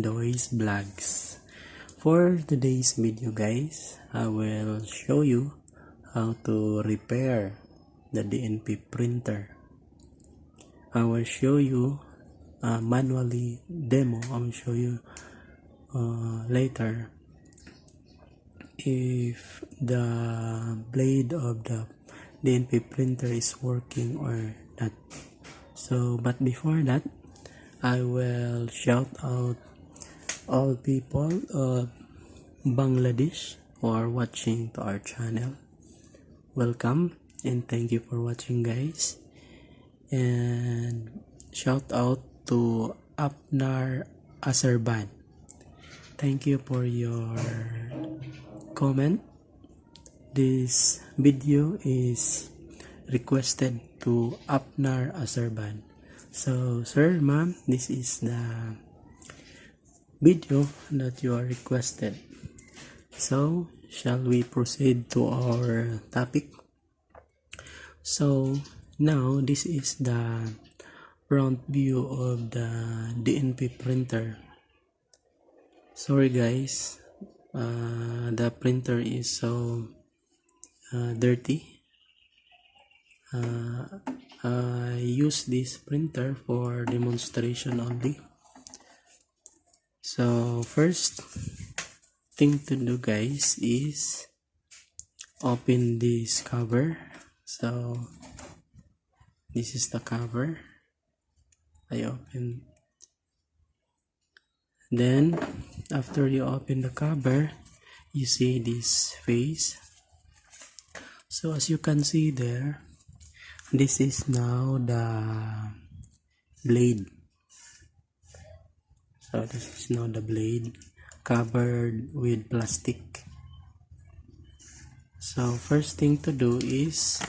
the ways vlogs. For today's video guys, I will show you how to repair the DNP printer. I will show you manually demo. I will show you later if the blade of the DNP printer is working or not. So but before that, I will shout out all people of Bangladesh who are watching to our channel. Welcome and thank you for watching guys. And shout out to Apnar Azerbaijan. Thank you for your comment. This video is requested to Apnar Azerbaijan. So sir, ma'am, this is the video that you are requested. So shall we proceed to our topic? So now this is the front view of the DNP printer. Sorry guys, the printer is so dirty. I use this printer for demonstration only. So first thing to do guys is open this cover. So this is the cover. I open. Then after you open the cover, you see this face. So as you can see there, this is now the blade. So this is now the blade covered with plastic. So first thing to do is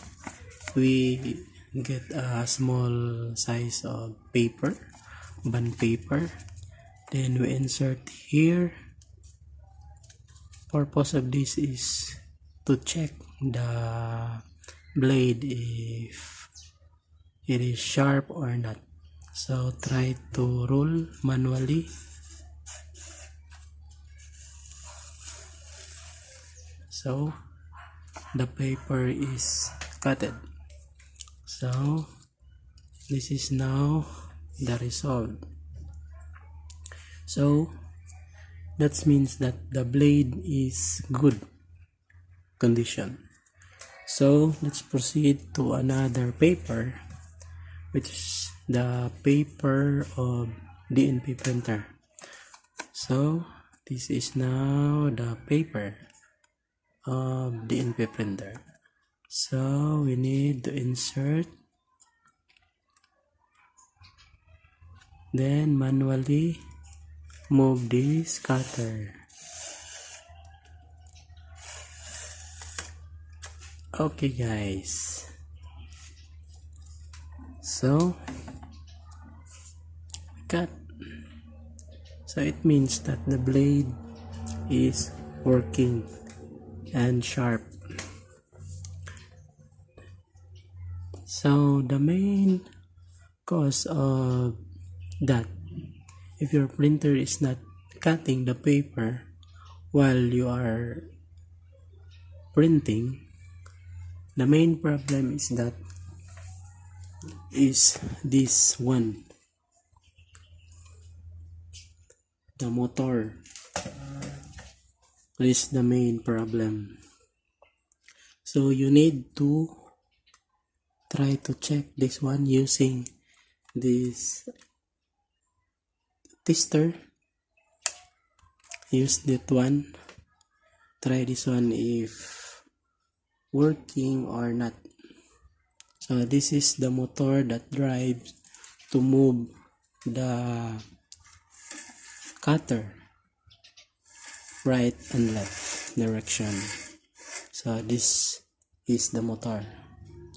we get a small size of paper, bond paper. Then we insert here. Purpose of this is to check the blade if it is sharp or not. So try to roll manually. So the paper is cutted. So this is now the result. So that means that the blade is good condition. So let's proceed to another paper, which is the paper of DNP printer. So this is now the paper of DNP printer. So we need to insert, then manually move this cutter. Okay guys, so we cut. So it means that the blade is working and sharp. So the main cause of that, if your printer is not cutting the paper while you are printing, the main problem is this one, the motor is the main problem. So you need to try to check this one using this tester. Use that one. Try this one if working or not. So this is the motor that drives to move the cutter right and left direction. So this is the motor.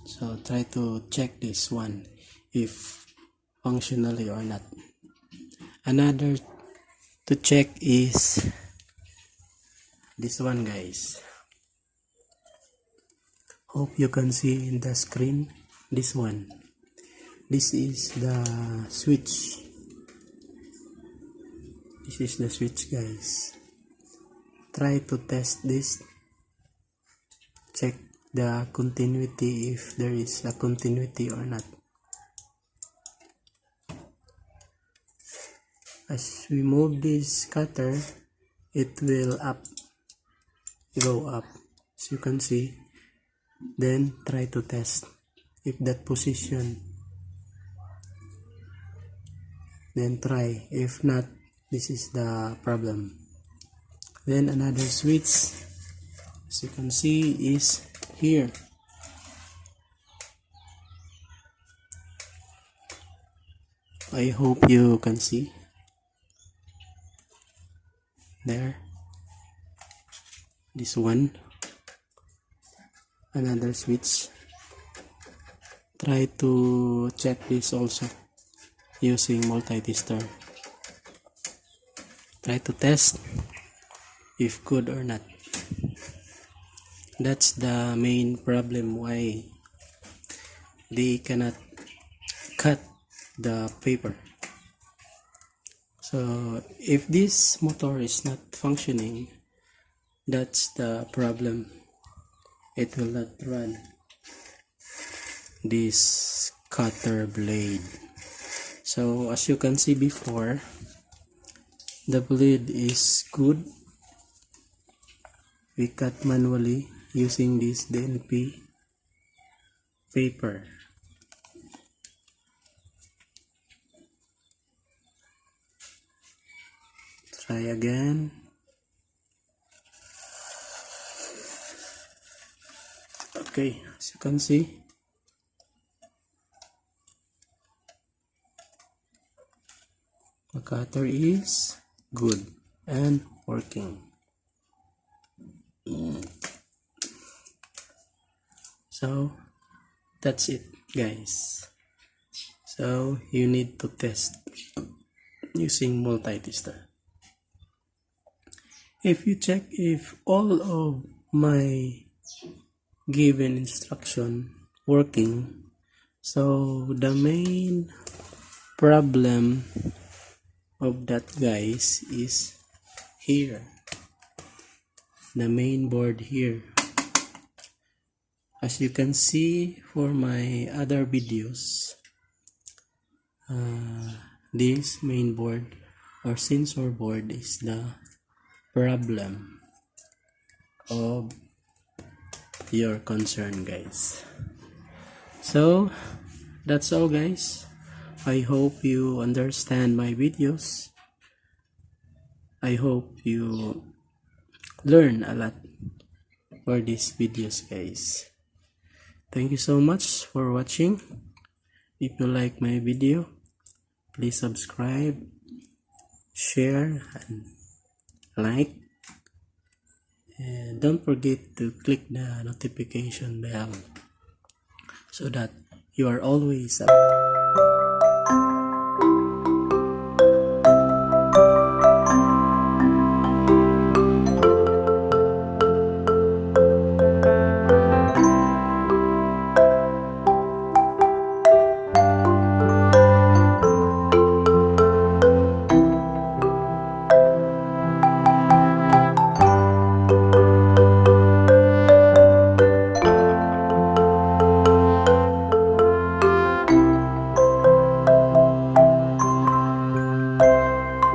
So try to check this one if functionally or not. Another to check is this one guys. Hope you can see in the screen this one. This is the switch. This is the switch, guys. Try to test this. Check the continuity, if there is a continuity or not. As we move this cutter, it will go up, as you can see. Then try to test if that position, then try. If not, this is the problem. Then another switch, as you can see, is here. I hope you can see there. This one, another switch. Try to check this also using multi-tester. Try to test if good or not. That's the main problem why they cannot cut the paper. So if this motor is not functioning, that's the problem. It will not run this cutter blade. So as you can see before, the blade is good. We cut manually using this DNP paper. Try again. Okay, as you can see, the cutter is good and working. So that's it, guys. So you need to test using multi-tester. If you check if all of my given instruction working, so the main problem of that, guys, is here, the main board here. As you can see for my other videos, this main board or sensor board is the problem of your concern, guys. So that's all, guys. I hope you understand my videos. I hope you learn a lot for these videos, guys. Thank you so much for watching. If you like my video, please subscribe, share, and like. And don't forget to click the notification bell so that you are always